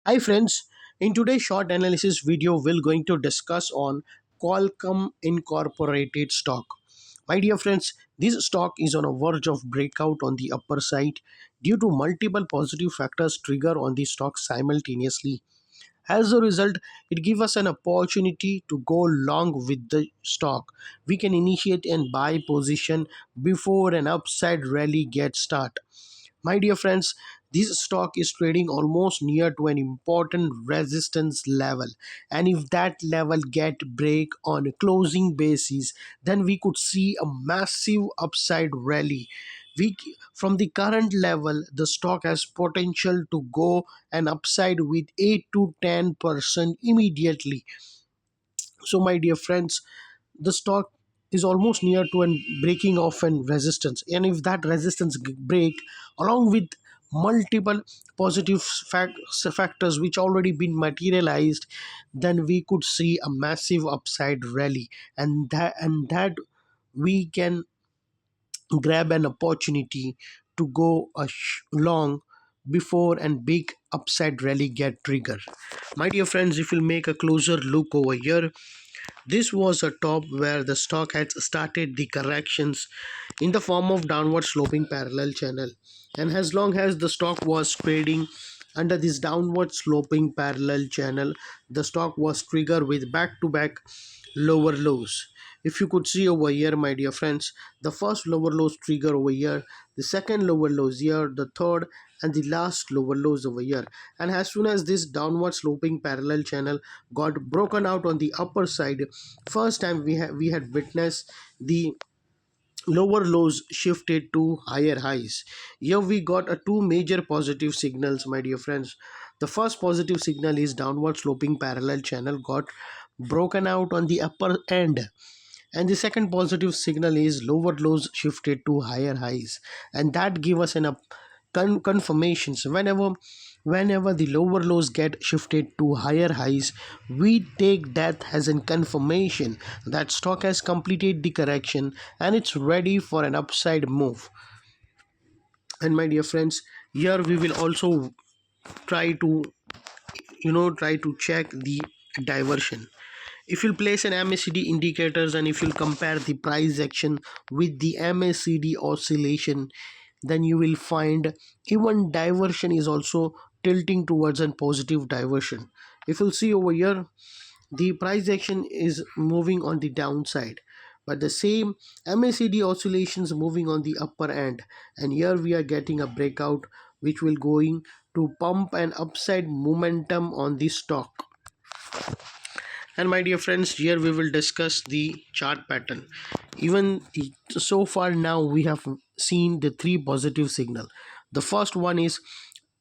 Hi friends, in today's short analysis video we're going to discuss on Qualcomm Incorporated stock. My dear friends, this stock is on a verge of breakout on the upper side due to multiple positive factors trigger on the stock simultaneously. As a result, it gives us an opportunity to go long with the stock. We can initiate and buy position before an upside rally gets started. My dear friends, this stock is trading almost near to an important resistance level, and if that level get break on a closing basis, then we could see a massive upside rally. From the current level, the stock has potential to go an upside with 8 to 10% immediately. So my dear friends, the stock is almost near to an breaking of an resistance, and if that resistance break along with multiple positive factors which already been materialized, then we could see a massive upside rally, and that we can grab an opportunity to go long before and big upside rally get triggered. My dear friends, if you make a closer look over here, this was a top where the stock had started the corrections in the form of downward sloping parallel channel. And as long as the stock was trading under this downward sloping parallel channel, the stock was triggered with back to back lower lows. If you could see over here, my dear friends, the first lower lows trigger over here, the second lower lows here, the third and the last lower lows over here. And as soon as this downward sloping parallel channel got broken out on the upper side, first time we had witnessed the lower lows shifted to higher highs. Here we got a two major positive signals, my dear friends. The first positive signal is downward sloping parallel channel got broken out on the upper end, and the second positive signal is lower lows shifted to higher highs, and that give us an confirmations. Whenever the lower lows get shifted to higher highs, we take that as a confirmation that stock has completed the correction and it's ready for an upside move. And my dear friends, here we will also try to try to check the diversion. If you'll place an MACD indicators and if you'll compare the price action with the MACD oscillation, then you will find even diversion is also tilting towards a positive diversion. If you'll see over here, the price action is moving on the downside, but the same MACD oscillations moving on the upper end, and here we are getting a breakout which will going to pump an upside momentum on the stock. And my dear friends, here we will discuss the chart pattern. Even so far now we have seen the three positive signal. The first one is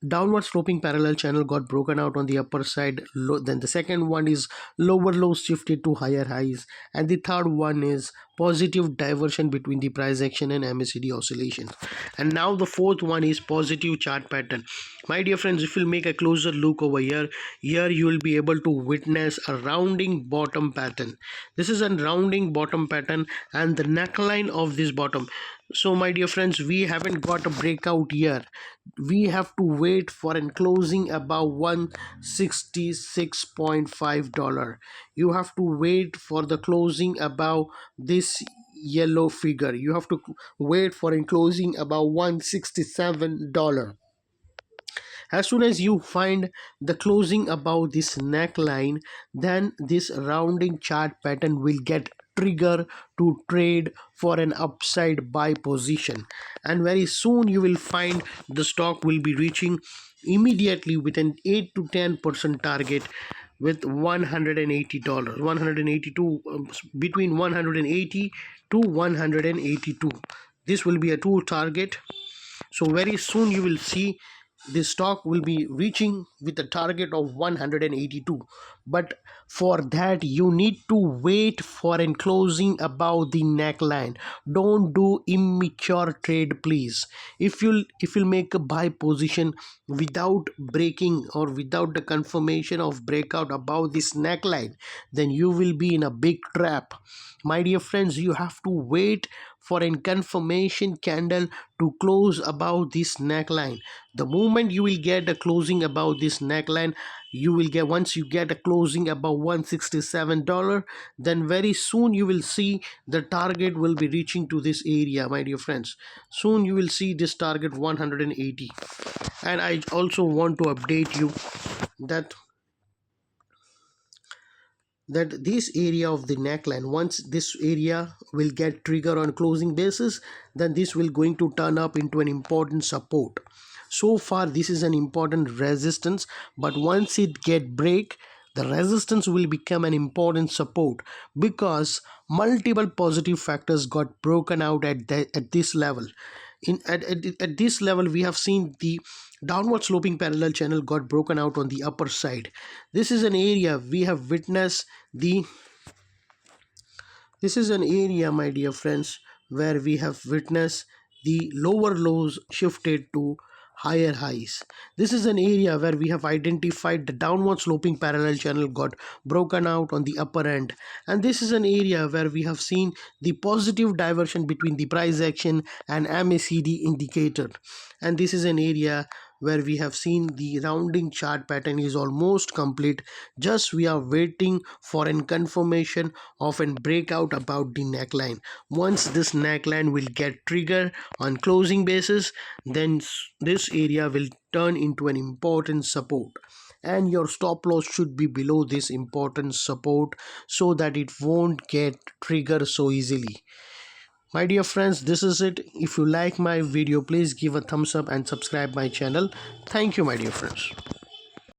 downward sloping parallel channel got broken out on the upper side. Then the second one is lower lows shifted to higher highs, and the third one is positive diversion between the price action and MACD oscillation. And now the fourth one is positive chart pattern. My dear friends, if you make a closer look over here, you will be able to witness a rounding bottom pattern. This is a rounding bottom pattern and the neckline of this bottom. So my dear friends, we haven't got a breakout here. We have to wait for a closing above $166.5. You have to wait for the closing above this yellow figure. You have to wait for a closing above $167. As soon as you find the closing above this neckline, then this rounding chart pattern will get trigger to trade for an upside buy position, and very soon you will find the stock will be reaching immediately with an 8 to 10% target with $180, 182, between 180 to 182. This will be a two target. So very soon you will see the stock will be reaching with a target of 182, but for that you need to wait for a closing above the neckline. Don't do immature trade, please. If you'll make a buy position without breaking or without the confirmation of breakout above this neckline, then you will be in a big trap. My dear friends, you have to wait for a confirmation candle to close above this neckline. The moment you will get a closing above this neckline, you will get, once you get a closing above $167, then very soon you will see the target will be reaching to this area, my dear friends. Soon you will see this target 180. And I also want to update you that this area of the neckline, once this area will get trigger on closing basis, then this will going to turn up into an important support. So far this is an important resistance, but once it get break, the resistance will become an important support, because multiple positive factors got broken out at this level. At this level, we have seen the downward sloping parallel channel got broken out on the upper side. This is an area we have witnessed the this is an area, my dear friends, where we have witnessed the lower lows shifted to higher highs. This is an area where we have identified the downward sloping parallel channel got broken out on the upper end. And this is an area where we have seen the positive diversion between the price action and MACD indicator. And this is an area where we have seen the rounding chart pattern is almost complete. Just we are waiting for a confirmation of a breakout about the neckline. Once this neckline will get trigger on closing basis, then this area will turn into an important support, and your stop loss should be below this important support so that it won't get triggered so easily. My dear friends, this is it. If you like my video, please give a thumbs up and subscribe my channel. Thank you, my dear friends.